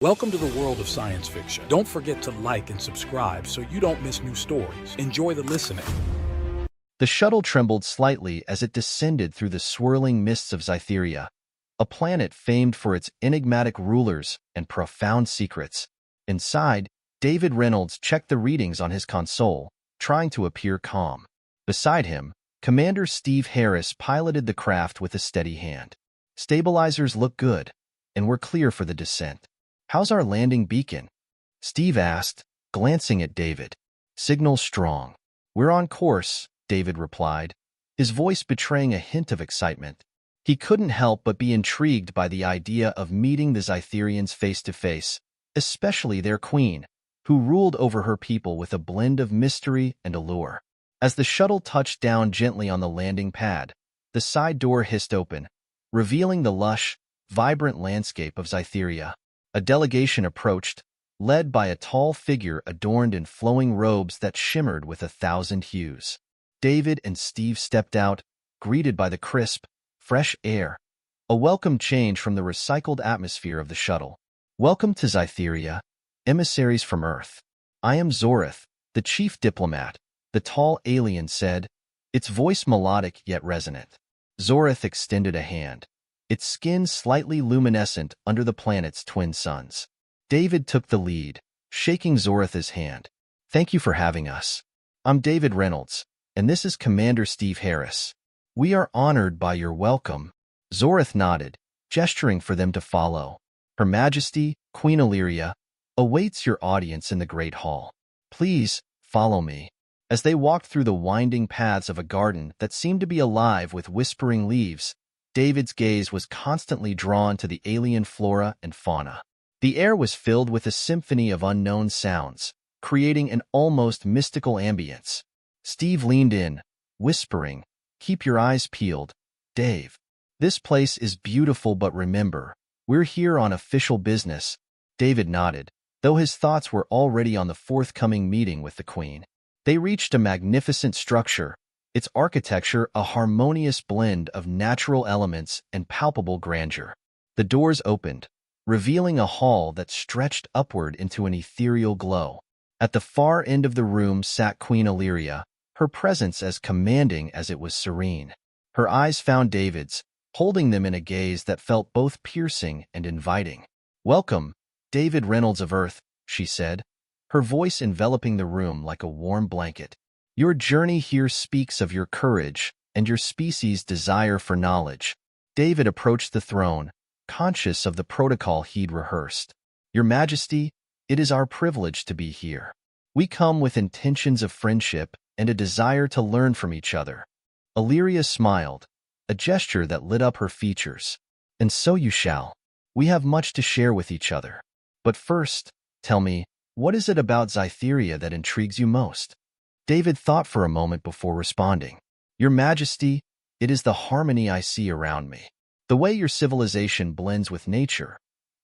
Welcome to the world of science fiction. Don't forget to like and subscribe so you don't miss new stories. Enjoy the listening. The shuttle trembled slightly as it descended through the swirling mists of Sci-Fi, a planet famed for its enigmatic rulers and profound secrets. Inside, David Reynolds checked the readings on his console, trying to appear calm. Beside him, Commander Steve Harris piloted the craft with a steady hand. Stabilizers look good, and we're clear for the descent. How's our landing beacon? Steve asked, glancing at David. Signal strong. We're on course, David replied, his voice betraying a hint of excitement. He couldn't help but be intrigued by the idea of meeting the Zytherians face to face, especially their queen, who ruled over her people with a blend of mystery and allure. As the shuttle touched down gently on the landing pad, the side door hissed open, revealing the lush, vibrant landscape of Zytheria. A delegation approached, led by a tall figure adorned in flowing robes that shimmered with 1,000 hues. David and Steve stepped out, greeted by the crisp, fresh air, a welcome change from the recycled atmosphere of the shuttle. Welcome to Zytheria, emissaries from Earth. I am Zorith, the chief diplomat, the tall alien said, its voice melodic yet resonant. Zorith extended a hand, its skin slightly luminescent under the planet's twin suns. David took the lead, shaking Zorith's hand. Thank you for having us. I'm David Reynolds, and this is Commander Steve Harris. We are honored by your welcome. Zorith nodded, gesturing for them to follow. Her Majesty, Queen Illyria, awaits your audience in the Great Hall. Please, follow me. As they walked through the winding paths of a garden that seemed to be alive with whispering leaves, David's gaze was constantly drawn to the alien flora and fauna. The air was filled with a symphony of unknown sounds, creating an almost mystical ambience. Steve leaned in, whispering, "Keep your eyes peeled, Dave. This place is beautiful, but remember, we're here on official business." David nodded, though his thoughts were already on the forthcoming meeting with the Queen. They reached a magnificent structure, its architecture a harmonious blend of natural elements and palpable grandeur. The doors opened, revealing a hall that stretched upward into an ethereal glow. At the far end of the room sat Queen Illyria, her presence as commanding as it was serene. Her eyes found David's, holding them in a gaze that felt both piercing and inviting. "Welcome, David Reynolds of Earth," she said, her voice enveloping the room like a warm blanket. "Your journey here speaks of your courage and your species' desire for knowledge." David approached the throne, conscious of the protocol he'd rehearsed. "Your Majesty, it is our privilege to be here. We come with intentions of friendship and a desire to learn from each other." Illyria smiled, a gesture that lit up her features. "And so you shall. We have much to share with each other. But first, tell me, what is it about Zytheria that intrigues you most?" David thought for a moment before responding. "Your Majesty, it is the harmony I see around me. The way your civilization blends with nature.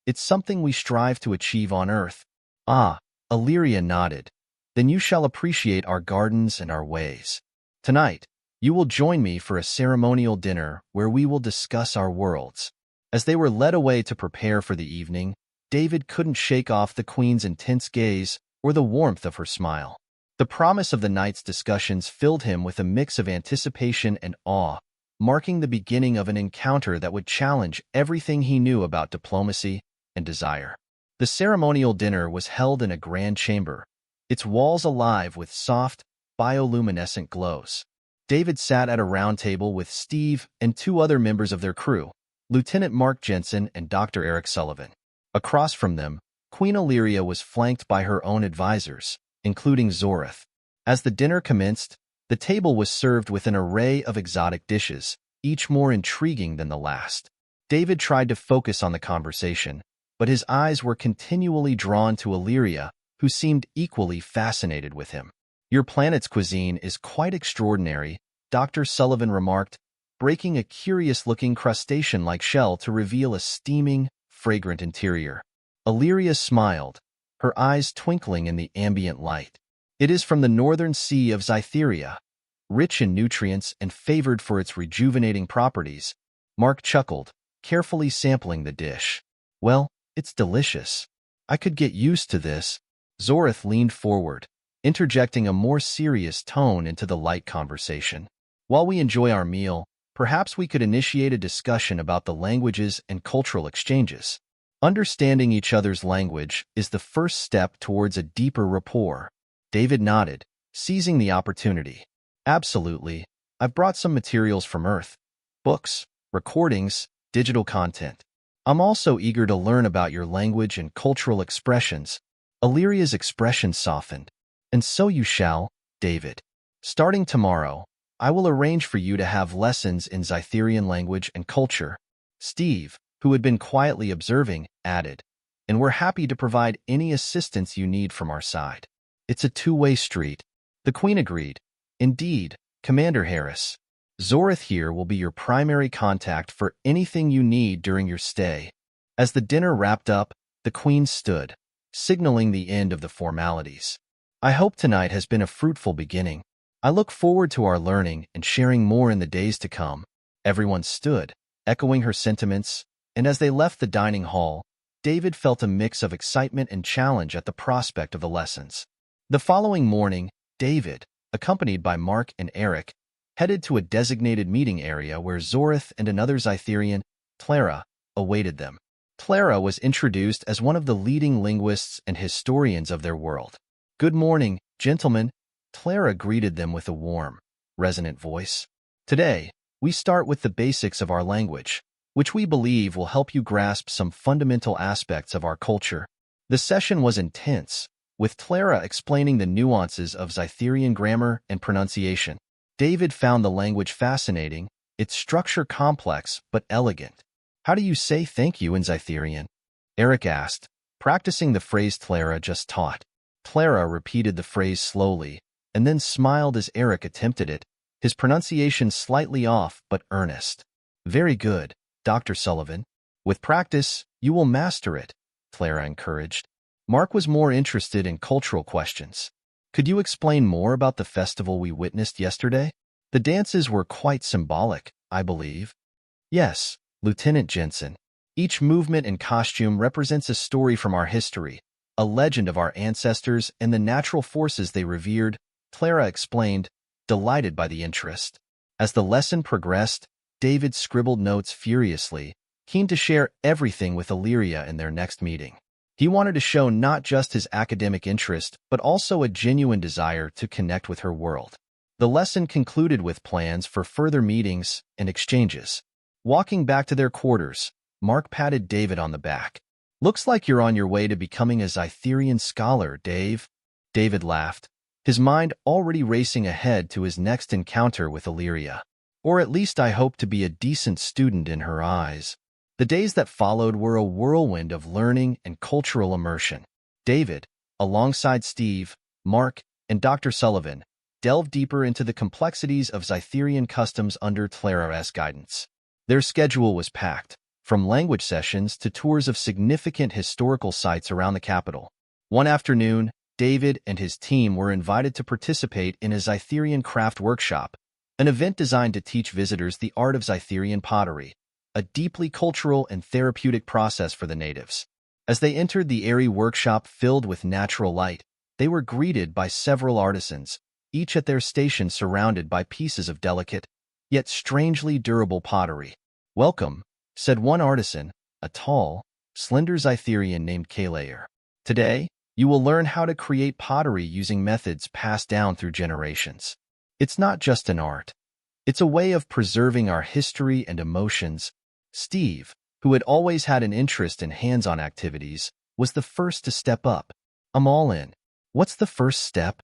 It's something we strive to achieve on Earth." "Ah," Illyria nodded. "Then you shall appreciate our gardens and our ways. Tonight, you will join me for a ceremonial dinner where we will discuss our worlds." As they were led away to prepare for the evening, David couldn't shake off the Queen's intense gaze or the warmth of her smile. The promise of the night's discussions filled him with a mix of anticipation and awe, marking the beginning of an encounter that would challenge everything he knew about diplomacy and desire. The ceremonial dinner was held in a grand chamber, its walls alive with soft, bioluminescent glows. David sat at a round table with Steve and two other members of their crew, Lieutenant Mark Jensen and Dr. Eric Sullivan. Across from them, Queen Illyria was flanked by her own advisors, including Zorith. As the dinner commenced, the table was served with an array of exotic dishes, each more intriguing than the last. David tried to focus on the conversation, but his eyes were continually drawn to Illyria, who seemed equally fascinated with him. "Your planet's cuisine is quite extraordinary," Dr. Sullivan remarked, breaking a curious-looking crustacean-like shell to reveal a steaming, fragrant interior. Illyria smiled, her eyes twinkling in the ambient light. "It is from the northern sea of Zytheria, rich in nutrients and favored for its rejuvenating properties." Mark chuckled, carefully sampling the dish. "Well, it's delicious. I could get used to this. Zorith leaned forward, interjecting a more serious tone into the light conversation. While we enjoy our meal, perhaps we could initiate a discussion about the languages and cultural exchanges. Understanding each other's language is the first step towards a deeper rapport. David nodded, seizing the opportunity. Absolutely. I've brought some materials from Earth. Books, recordings, digital content. I'm also eager to learn about your language and cultural expressions. Illyria's expression softened. And so you shall, David. Starting tomorrow, I will arrange for you to have lessons in Zytherian language and culture. Steve, who had been quietly observing, added, and we're happy to provide any assistance you need from our side. It's a two-way street. The Queen agreed. Indeed, Commander Harris. Zorith here will be your primary contact for anything you need during your stay. As the dinner wrapped up, the Queen stood, signaling the end of the formalities. I hope tonight has been a fruitful beginning. I look forward to our learning and sharing more in the days to come. Everyone stood, echoing her sentiments, and as they left the dining hall, David felt a mix of excitement and challenge at the prospect of the lessons. The following morning, David, accompanied by Mark and Eric, headed to a designated meeting area where Zorith and another Zytherian, Clara, awaited them. Clara was introduced as one of the leading linguists and historians of their world. Good morning, gentlemen. Clara greeted them with a warm, resonant voice. Today, we start with the basics of our language, which we believe will help you grasp some fundamental aspects of our culture. The session was intense, with Clara explaining the nuances of Zytherian grammar and pronunciation. David found the language fascinating, its structure complex but elegant. How do you say thank you in Zytherian? Eric asked, practicing the phrase Clara just taught. Clara repeated the phrase slowly, and then smiled as Eric attempted it, his pronunciation slightly off but earnest. Very good, Dr. Sullivan. With practice, you will master it, Clara encouraged. Mark was more interested in cultural questions. Could you explain more about the festival we witnessed yesterday? The dances were quite symbolic, I believe. Yes, Lieutenant Jensen. Each movement and costume represents a story from our history, a legend of our ancestors and the natural forces they revered, Clara explained, delighted by the interest. As the lesson progressed, David scribbled notes furiously, keen to share everything with Illyria in their next meeting. He wanted to show not just his academic interest, but also a genuine desire to connect with her world. The lesson concluded with plans for further meetings and exchanges. Walking back to their quarters, Mark patted David on the back. Looks like you're on your way to becoming a Zytherian scholar, Dave. David laughed, his mind already racing ahead to his next encounter with Illyria. Or at least I hope to be a decent student in her eyes. The days that followed were a whirlwind of learning and cultural immersion. David, alongside Steve, Mark, and Dr. Sullivan, delved deeper into the complexities of Zytherian customs under Clara's guidance. Their schedule was packed, from language sessions to tours of significant historical sites around the capital. One afternoon, David and his team were invited to participate in a Zytherian craft workshop, an event designed to teach visitors the art of Zytherian pottery, a deeply cultural and therapeutic process for the natives. As they entered the airy workshop filled with natural light, they were greeted by several artisans, each at their station surrounded by pieces of delicate, yet strangely durable pottery. Welcome, said one artisan, a tall, slender Zytherian named Kalair. Today, you will learn how to create pottery using methods passed down through generations. It's not just an art. It's a way of preserving our history and emotions. Steve, who had always had an interest in hands-on activities, was the first to step up. I'm all in. What's the first step?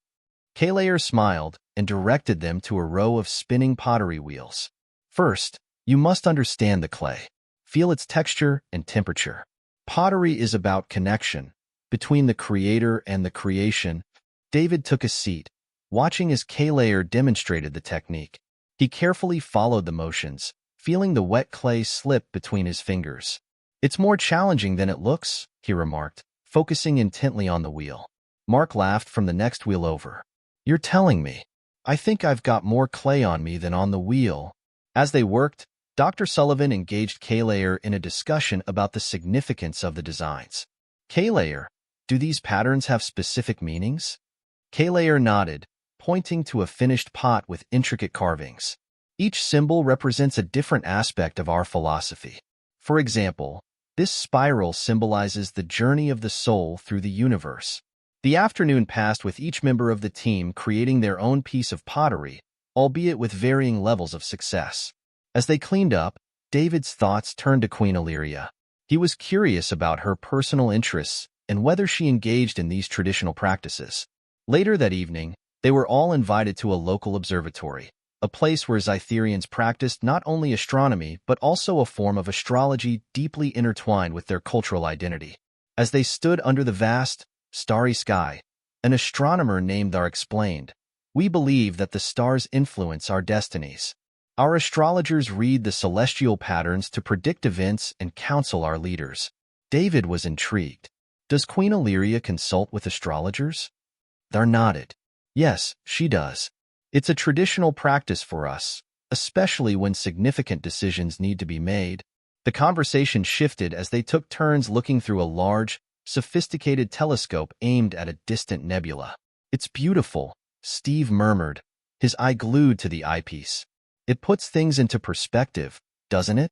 Kalair smiled and directed them to a row of spinning pottery wheels. First, you must understand the clay. Feel its texture and temperature. Pottery is about connection between the creator and the creation. David took a seat, watching as Kalair demonstrated the technique. He carefully followed the motions, feeling the wet clay slip between his fingers. It's more challenging than it looks, he remarked, focusing intently on the wheel. Mark laughed from the next wheel over. You're telling me. I think I've got more clay on me than on the wheel. As they worked, Dr. Sullivan engaged Kalair in a discussion about the significance of the designs. Kalayer, do these patterns have specific meanings? Kalayer nodded, pointing to a finished pot with intricate carvings. Each symbol represents a different aspect of our philosophy. For example, this spiral symbolizes the journey of the soul through the universe. The afternoon passed with each member of the team creating their own piece of pottery, albeit with varying levels of success. As they cleaned up, David's thoughts turned to Queen Illyria. He was curious about her personal interests and whether she engaged in these traditional practices. Later that evening, they were all invited to a local observatory, a place where Zytherians practiced not only astronomy but also a form of astrology deeply intertwined with their cultural identity. As they stood under the vast, starry sky, an astronomer named Thar explained, "We believe that the stars influence our destinies. Our astrologers read the celestial patterns to predict events and counsel our leaders." David was intrigued. "Does Queen Illyria consult with astrologers?" Thar nodded. "Yes, she does. It's a traditional practice for us, especially when significant decisions need to be made." The conversation shifted as they took turns looking through a large, sophisticated telescope aimed at a distant nebula. "It's beautiful," Steve murmured, his eye glued to the eyepiece. "It puts things into perspective, doesn't it?"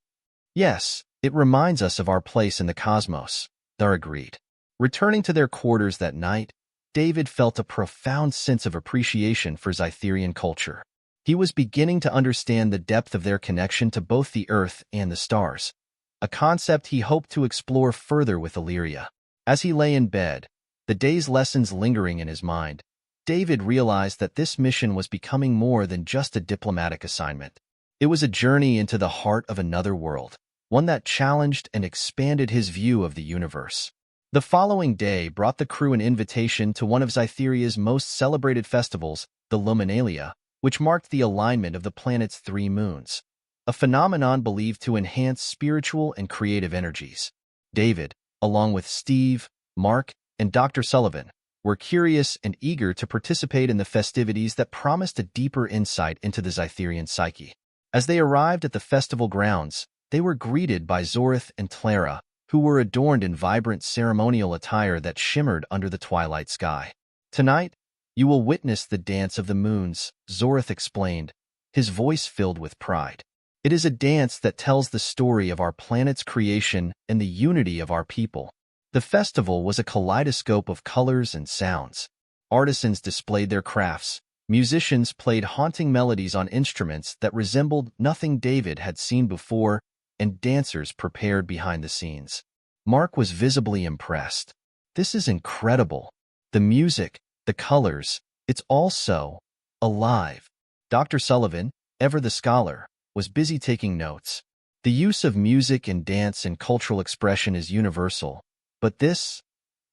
"Yes, it reminds us of our place in the cosmos," Thar agreed. Returning to their quarters that night, David felt a profound sense of appreciation for Zytherian culture. He was beginning to understand the depth of their connection to both the Earth and the stars, a concept he hoped to explore further with Illyria. As he lay in bed, the day's lessons lingering in his mind, David realized that this mission was becoming more than just a diplomatic assignment. It was a journey into the heart of another world, one that challenged and expanded his view of the universe. The following day brought the crew an invitation to one of Zytheria's most celebrated festivals, the Luminalia, which marked the alignment of the planet's 3 moons, a phenomenon believed to enhance spiritual and creative energies. David, along with Steve, Mark, and Dr. Sullivan, were curious and eager to participate in the festivities that promised a deeper insight into the Zytherian psyche. As they arrived at the festival grounds, they were greeted by Zorith and Clara, who were adorned in vibrant ceremonial attire that shimmered under the twilight sky. "Tonight, you will witness the dance of the moons," Zorith explained, his voice filled with pride. "It is a dance that tells the story of our planet's creation and the unity of our people." The festival was a kaleidoscope of colors and sounds. Artisans displayed their crafts, musicians played haunting melodies on instruments that resembled nothing David had seen before, and dancers prepared behind the scenes. Mark was visibly impressed. "This is incredible. The music, the colors, it's all so alive." Dr. Sullivan, ever the scholar, was busy taking notes. "The use of music and dance in cultural expression is universal, but this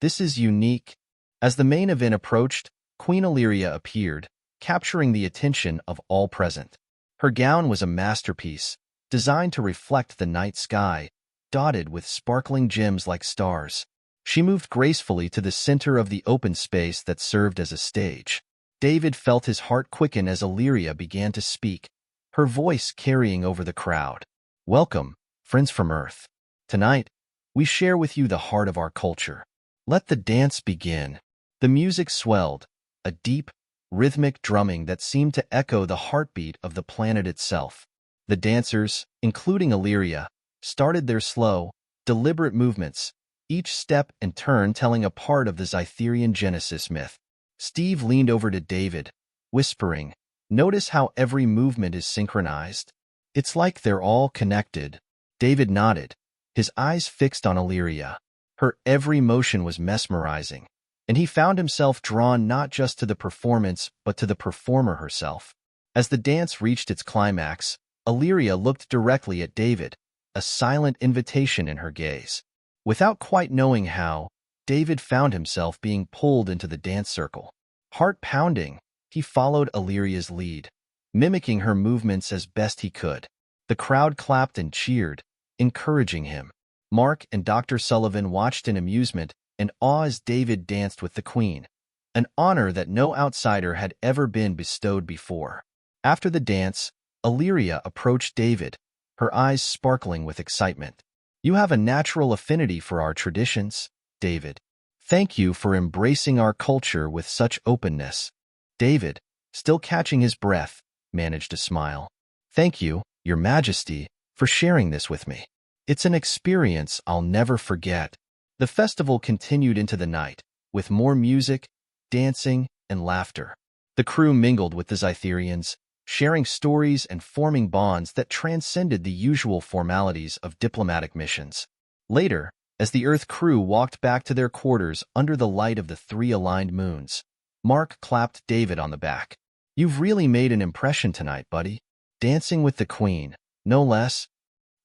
is unique." As the main event approached, Queen Illyria appeared, capturing the attention of all present. Her gown was a masterpiece, designed to reflect the night sky, dotted with sparkling gems like stars. She moved gracefully to the center of the open space that served as a stage. David felt his heart quicken as Illyria began to speak, her voice carrying over the crowd. "Welcome, friends from Earth. Tonight, we share with you the heart of our culture. Let the dance begin." The music swelled, a deep, rhythmic drumming that seemed to echo the heartbeat of the planet itself. The dancers, including Illyria, started their slow, deliberate movements, each step and turn telling a part of the Zytherian Genesis myth. Steve leaned over to David, whispering, "Notice how every movement is synchronized? It's like they're all connected." David nodded, his eyes fixed on Illyria. Her every motion was mesmerizing, and he found himself drawn not just to the performance but to the performer herself. As the dance reached its climax, Illyria looked directly at David, a silent invitation in her gaze. Without quite knowing how, David found himself being pulled into the dance circle. Heart pounding, he followed Illyria's lead, mimicking her movements as best he could. The crowd clapped and cheered, encouraging him. Mark and Dr. Sullivan watched in amusement and awe as David danced with the queen, an honor that no outsider had ever been bestowed before. After the dance, Illyria approached David, her eyes sparkling with excitement. "You have a natural affinity for our traditions," David. Thank you for embracing our culture with such openness. David, still catching his breath, managed to smile. Thank you, Your Majesty, for sharing this with me. It's an experience I'll never forget. The festival continued into the night, with more music, dancing, and laughter. The crew mingled with the Zytherians, sharing stories and forming bonds that transcended the usual formalities of diplomatic missions. Later, as the Earth crew walked back to their quarters under the light of the 3 aligned moons, Mark clapped David on the back. You've really made an impression tonight, buddy. Dancing with the Queen, no less.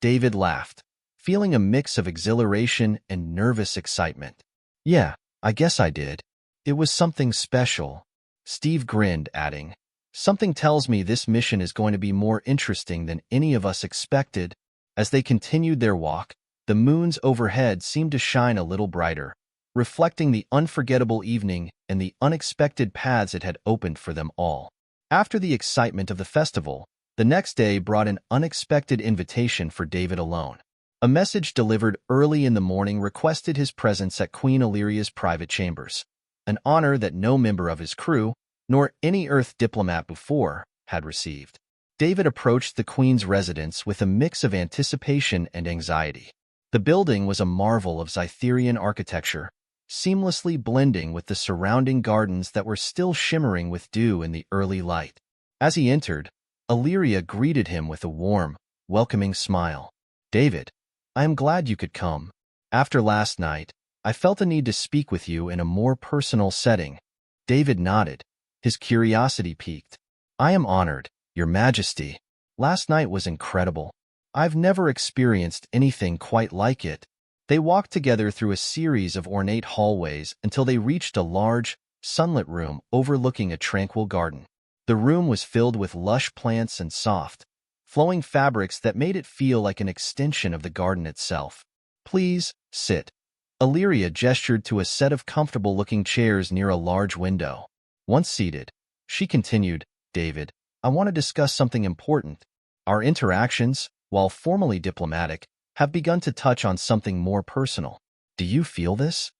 David laughed, feeling a mix of exhilaration and nervous excitement. Yeah, I guess I did. It was something special. Steve grinned, adding, something tells me this mission is going to be more interesting than any of us expected. As they continued their walk, the moons overhead seemed to shine a little brighter, reflecting the unforgettable evening and the unexpected paths it had opened for them all. After the excitement of the festival, the next day brought an unexpected invitation for David alone. A message delivered early in the morning requested his presence at Queen Illyria's private chambers, an honor that no member of his crew, nor any Earth diplomat before, had received. David approached the Queen's residence with a mix of anticipation and anxiety. The building was a marvel of Zytherian architecture, seamlessly blending with the surrounding gardens that were still shimmering with dew in the early light. As he entered, Illyria greeted him with a warm, welcoming smile. David, I am glad you could come. After last night, I felt a need to speak with you in a more personal setting. David nodded, his curiosity piqued. I am honored, Your Majesty. Last night was incredible. I've never experienced anything quite like it. They walked together through a series of ornate hallways until they reached a large, sunlit room overlooking a tranquil garden. The room was filled with lush plants and soft, flowing fabrics that made it feel like an extension of the garden itself. Please, sit. Illyria gestured to a set of comfortable-looking chairs near a large window. Once seated, she continued, David, I want to discuss something important. Our interactions, while formally diplomatic, have begun to touch on something more personal. Do you feel this?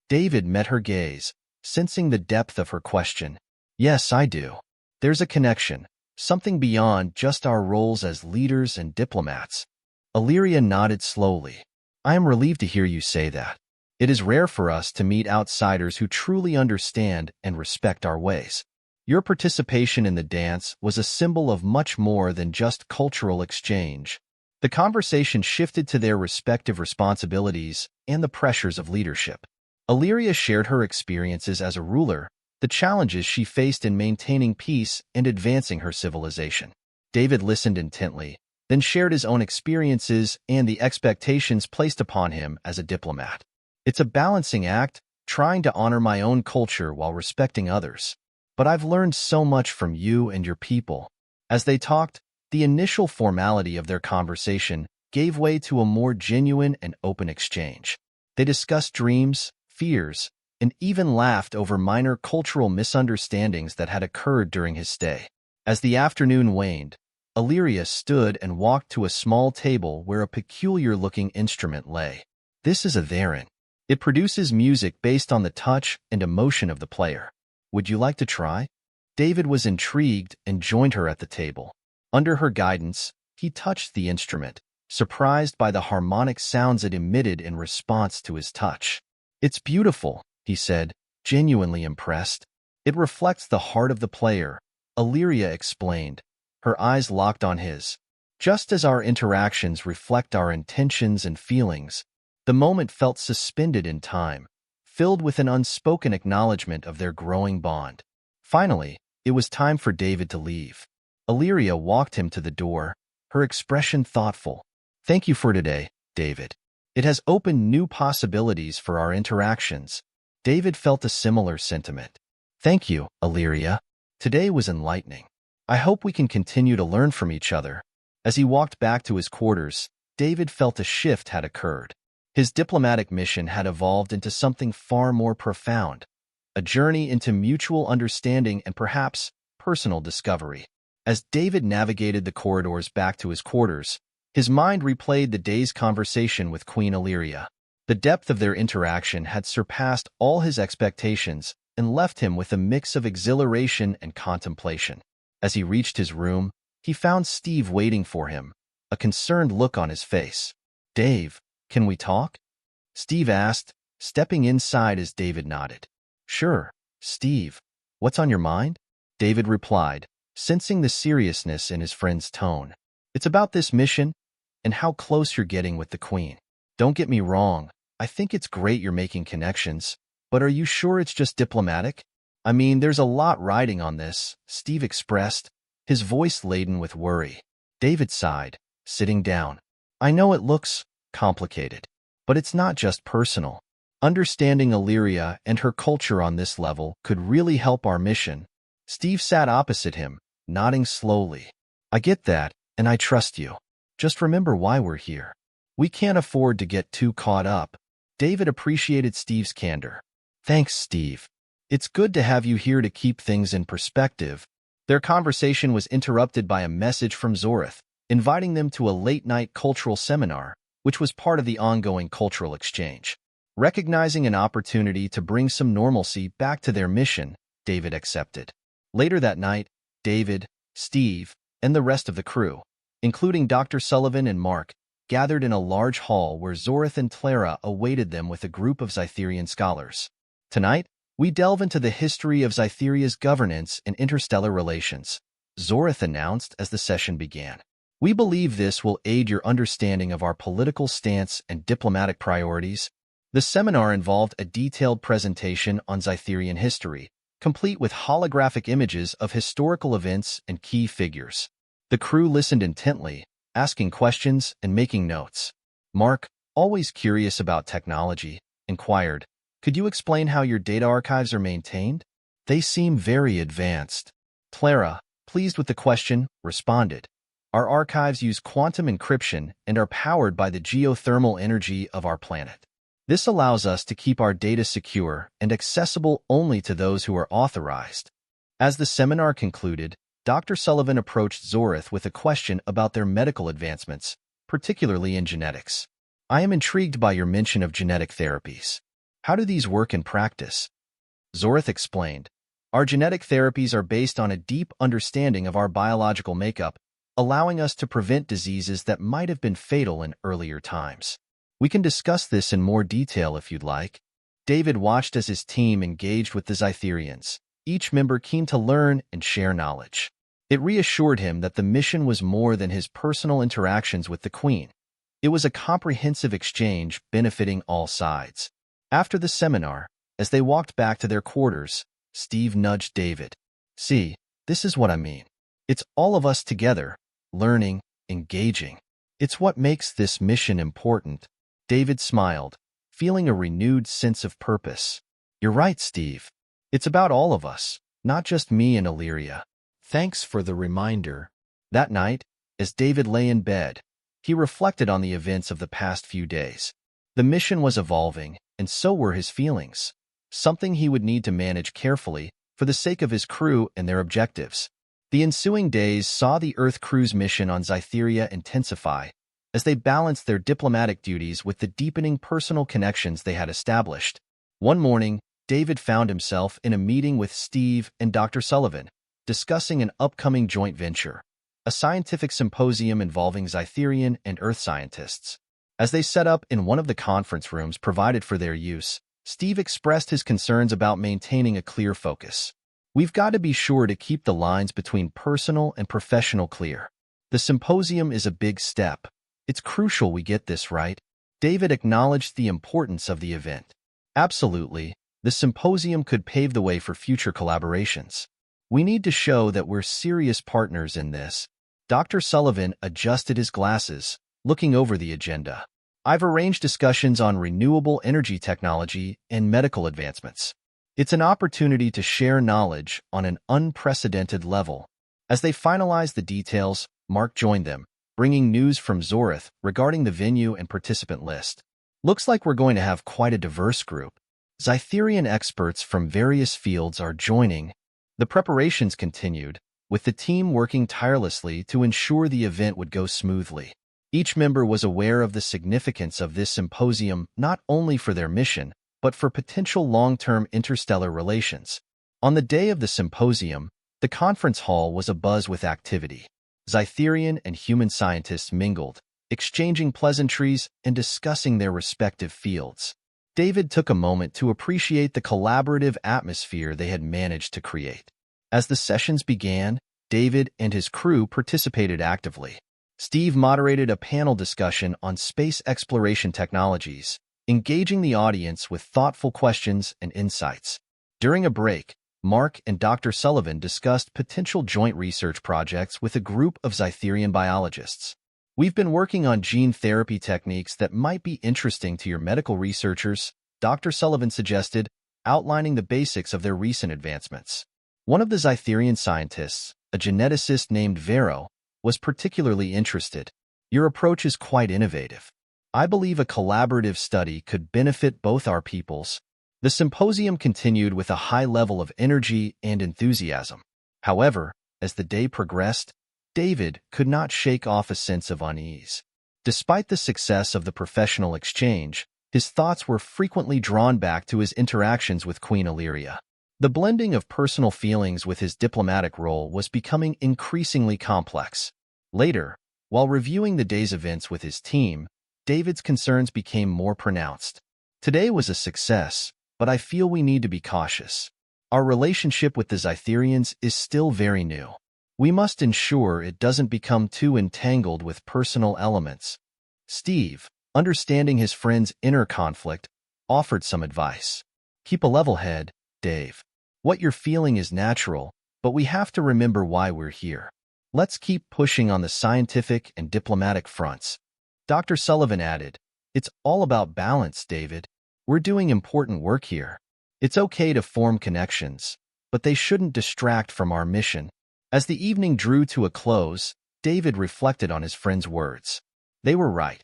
David met her gaze, sensing the depth of her question. Yes, I do. There's a connection, something beyond just our roles as leaders and diplomats. Illyria nodded slowly. I am relieved to hear you say that. It is rare for us to meet outsiders who truly understand and respect our ways. Your participation in the dance was a symbol of much more than just cultural exchange. The conversation shifted to their respective responsibilities and the pressures of leadership. Illyria shared her experiences as a ruler, the challenges she faced in maintaining peace and advancing her civilization. David listened intently, then shared his own experiences and the expectations placed upon him as a diplomat. It's a balancing act, trying to honor my own culture while respecting others. But I've learned so much from you and your people. As they talked, the initial formality of their conversation gave way to a more genuine and open exchange. They discussed dreams, fears, and even laughed over minor cultural misunderstandings that had occurred during his stay. As the afternoon waned, Illyria stood and walked to a small table where a peculiar-looking instrument lay. This is a theremin. It produces music based on the touch and emotion of the player. Would you like to try? David was intrigued and joined her at the table. Under her guidance, he touched the instrument, surprised by the harmonic sounds it emitted in response to his touch. It's beautiful, he said, genuinely impressed. It reflects the heart of the player, Illyria explained, her eyes locked on his. Just as our interactions reflect our intentions and feelings, the moment felt suspended in time, filled with an unspoken acknowledgement of their growing bond. Finally, it was time for David to leave. Illyria walked him to the door, her expression thoughtful. Thank you for today, David. It has opened new possibilities for our interactions. David felt a similar sentiment. Thank you, Illyria. Today was enlightening. I hope we can continue to learn from each other. As he walked back to his quarters, David felt a shift had occurred. His diplomatic mission had evolved into something far more profound, a journey into mutual understanding and perhaps personal discovery. As David navigated the corridors back to his quarters, his mind replayed the day's conversation with Queen Illyria. The depth of their interaction had surpassed all his expectations and left him with a mix of exhilaration and contemplation. As he reached his room, he found Steve waiting for him, a concerned look on his face. "Dave, can we talk?" Steve asked, stepping inside as David nodded. "Sure, Steve. What's on your mind?" David replied, sensing the seriousness in his friend's tone. "It's about this mission and how close you're getting with the Queen. Don't get me wrong, I think it's great you're making connections, but are you sure it's just diplomatic? I mean, there's a lot riding on this," Steve expressed, his voice laden with worry. David sighed, sitting down. "I know it looks complicated, but it's not just personal. Understanding Illyria and her culture on this level could really help our mission." Steve sat opposite him, nodding slowly. "I get that, and I trust you. Just remember why we're here. We can't afford to get too caught up." David appreciated Steve's candor. "Thanks, Steve. It's good to have you here to keep things in perspective." Their conversation was interrupted by a message from Zorith, inviting them to a late-night cultural seminar, which was part of the ongoing cultural exchange. Recognizing an opportunity to bring some normalcy back to their mission, David accepted. Later that night, David, Steve, and the rest of the crew, including Dr. Sullivan and Mark, gathered in a large hall where Zorith and Clara awaited them with a group of Zytherian scholars. "Tonight, we delve into the history of Zytheria's governance and interstellar relations," Zorith announced as the session began. "We believe this will aid your understanding of our political stance and diplomatic priorities." The seminar involved a detailed presentation on Zytherian history, complete with holographic images of historical events and key figures. The crew listened intently, asking questions and making notes. Mark, always curious about technology, inquired, "Could you explain how your data archives are maintained? They seem very advanced." Clara, pleased with the question, responded, "Our archives use quantum encryption and are powered by the geothermal energy of our planet. This allows us to keep our data secure and accessible only to those who are authorized." As the seminar concluded, Dr. Sullivan approached Zorith with a question about their medical advancements, particularly in genetics. "I am intrigued by your mention of genetic therapies. How do these work in practice?" Zorith explained, "Our genetic therapies are based on a deep understanding of our biological makeup, allowing us to prevent diseases that might have been fatal in earlier times. We can discuss this in more detail if you'd like." David watched as his team engaged with the Zytherians, each member keen to learn and share knowledge. It reassured him that the mission was more than his personal interactions with the Queen. It was a comprehensive exchange benefiting all sides. After the seminar, as they walked back to their quarters, Steve nudged David. "See, this is what I mean. It's all of us together, learning, engaging. It's what makes this mission important." David smiled, feeling a renewed sense of purpose. "You're right, Steve. It's about all of us, not just me and Illyria. Thanks for the reminder." That night, as David lay in bed, he reflected on the events of the past few days. The mission was evolving, and so were his feelings, something he would need to manage carefully for the sake of his crew and their objectives. The ensuing days saw the Earth crew's mission on Zytheria intensify, as they balanced their diplomatic duties with the deepening personal connections they had established. One morning, David found himself in a meeting with Steve and Dr. Sullivan, discussing an upcoming joint venture, a scientific symposium involving Zytherian and Earth scientists. As they set up in one of the conference rooms provided for their use, Steve expressed his concerns about maintaining a clear focus. "We've got to be sure to keep the lines between personal and professional clear. The symposium is a big step. It's crucial we get this right." David acknowledged the importance of the event. "Absolutely, the symposium could pave the way for future collaborations. We need to show that we're serious partners in this." Dr. Sullivan adjusted his glasses, looking over the agenda. "I've arranged discussions on renewable energy technology and medical advancements. It's an opportunity to share knowledge on an unprecedented level." As they finalized the details, Mark joined them, bringing news from Zorith regarding the venue and participant list. "Looks like we're going to have quite a diverse group. Zytherian experts from various fields are joining." The preparations continued, with the team working tirelessly to ensure the event would go smoothly. Each member was aware of the significance of this symposium not only for their mission, but for potential long-term interstellar relations. On the day of the symposium, the conference hall was abuzz with activity. Zytherian and human scientists mingled, exchanging pleasantries and discussing their respective fields. David took a moment to appreciate the collaborative atmosphere they had managed to create. As the sessions began, David and his crew participated actively. Steve moderated a panel discussion on space exploration technologies, engaging the audience with thoughtful questions and insights. During a break, Mark and Dr. Sullivan discussed potential joint research projects with a group of Zytherian biologists. "We've been working on gene therapy techniques that might be interesting to your medical researchers," Dr. Sullivan suggested, outlining the basics of their recent advancements. One of the Zytherian scientists, a geneticist named Vero, was particularly interested. "Your approach is quite innovative. I believe a collaborative study could benefit both our peoples." The symposium continued with a high level of energy and enthusiasm. However, as the day progressed, David could not shake off a sense of unease. Despite the success of the professional exchange, his thoughts were frequently drawn back to his interactions with Queen Illyria. The blending of personal feelings with his diplomatic role was becoming increasingly complex. Later, while reviewing the day's events with his team, David's concerns became more pronounced. "Today was a success, but I feel we need to be cautious. Our relationship with the Zytherians is still very new. We must ensure it doesn't become too entangled with personal elements." Steve, understanding his friend's inner conflict, offered some advice. "Keep a level head, Dave. What you're feeling is natural, but we have to remember why we're here. Let's keep pushing on the scientific and diplomatic fronts." Dr. Sullivan added, "It's all about balance, David. We're doing important work here. It's okay to form connections, but they shouldn't distract from our mission." As the evening drew to a close, David reflected on his friend's words. They were right.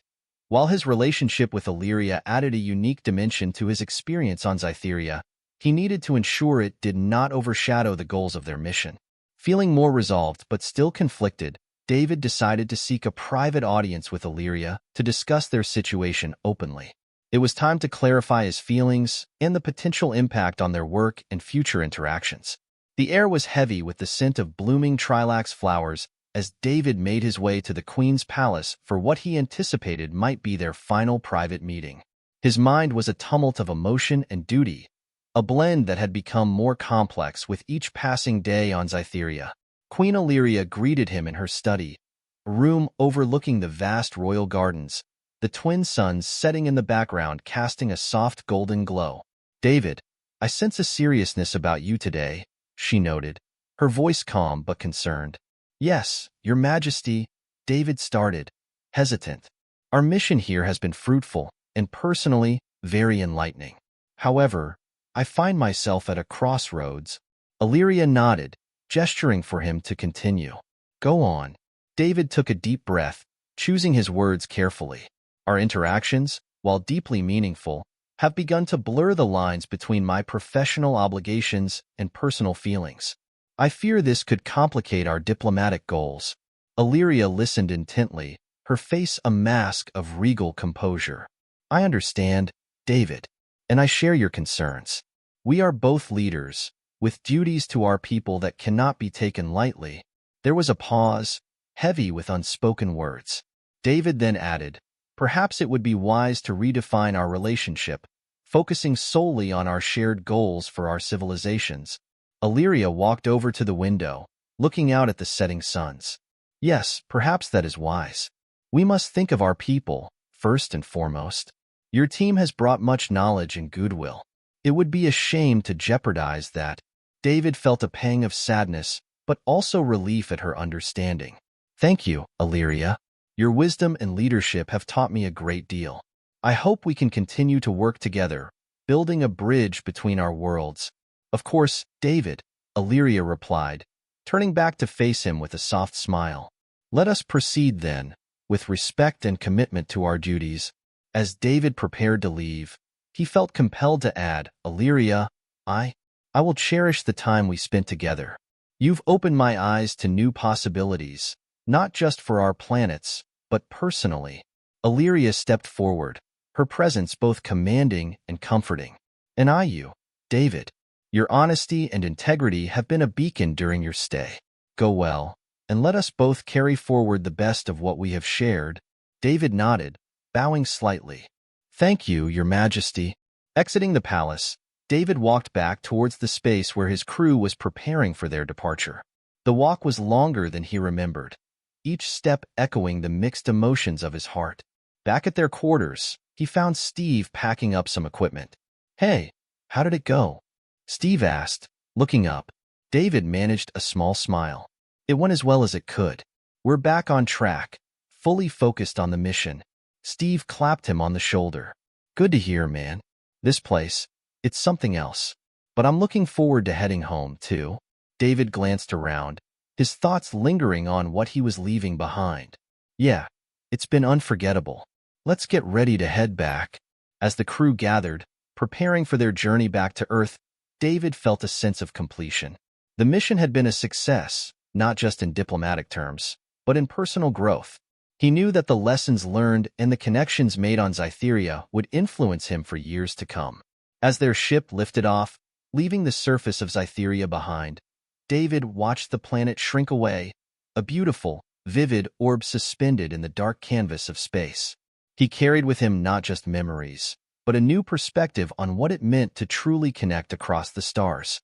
While his relationship with Illyria added a unique dimension to his experience on Zytheria, he needed to ensure it did not overshadow the goals of their mission. Feeling more resolved but still conflicted, David decided to seek a private audience with Illyria to discuss their situation openly. It was time to clarify his feelings and the potential impact on their work and future interactions. The air was heavy with the scent of blooming trilax flowers as David made his way to the Queen's palace for what he anticipated might be their final private meeting. His mind was a tumult of emotion and duty, a blend that had become more complex with each passing day on Zytheria. Queen Illyria greeted him in her study, a room overlooking the vast royal gardens, the twin suns setting in the background casting a soft golden glow. "David, I sense a seriousness about you today," she noted, her voice calm but concerned. "Yes, Your Majesty," David started, hesitant. "Our mission here has been fruitful and personally very enlightening. However, I find myself at a crossroads." Illyria nodded, gesturing for him to continue. "Go on." David took a deep breath, choosing his words carefully. "Our interactions, while deeply meaningful, have begun to blur the lines between my professional obligations and personal feelings. I fear this could complicate our diplomatic goals." Illyria listened intently, her face a mask of regal composure. "I understand, David, and I share your concerns. We are both leaders, with duties to our people that cannot be taken lightly." There was a pause, heavy with unspoken words. David then added, "Perhaps it would be wise to redefine our relationship, focusing solely on our shared goals for our civilizations." Illyria walked over to the window, looking out at the setting suns. "Yes, perhaps that is wise. We must think of our people, first and foremost. Your team has brought much knowledge and goodwill. It would be a shame to jeopardize that." David felt a pang of sadness, but also relief at her understanding. "Thank you, Illyria. Your wisdom and leadership have taught me a great deal. I hope we can continue to work together, building a bridge between our worlds." "Of course, David," Illyria replied, turning back to face him with a soft smile. "Let us proceed then, with respect and commitment to our duties." As David prepared to leave, he felt compelled to add, "Illyria, I will cherish the time we spent together. You've opened my eyes to new possibilities, not just for our planets, but personally. Illyria stepped forward, her presence both commanding and comforting. "And you, David. Your honesty and integrity have been a beacon during your stay. Go well, and let us both carry forward the best of what we have shared." David nodded, bowing slightly. "Thank you, Your Majesty." Exiting the palace, David walked back towards the space where his crew was preparing for their departure. The walk was longer than he remembered, each step echoing the mixed emotions of his heart. Back at their quarters, he found Steve packing up some equipment. "Hey, how did it go?" Steve asked, looking up. David managed a small smile. "It went as well as it could. We're back on track, fully focused on the mission." Steve clapped him on the shoulder. "Good to hear, man. This place, it's something else. But I'm looking forward to heading home, too." David glanced around, his thoughts lingering on what he was leaving behind. "Yeah, it's been unforgettable. Let's get ready to head back." As the crew gathered, preparing for their journey back to Earth, David felt a sense of completion. The mission had been a success, not just in diplomatic terms, but in personal growth. He knew that the lessons learned and the connections made on Scytheria would influence him for years to come. As their ship lifted off, leaving the surface of Scytheria behind, David watched the planet shrink away, a beautiful, vivid orb suspended in the dark canvas of space. He carried with him not just memories, but a new perspective on what it meant to truly connect across the stars.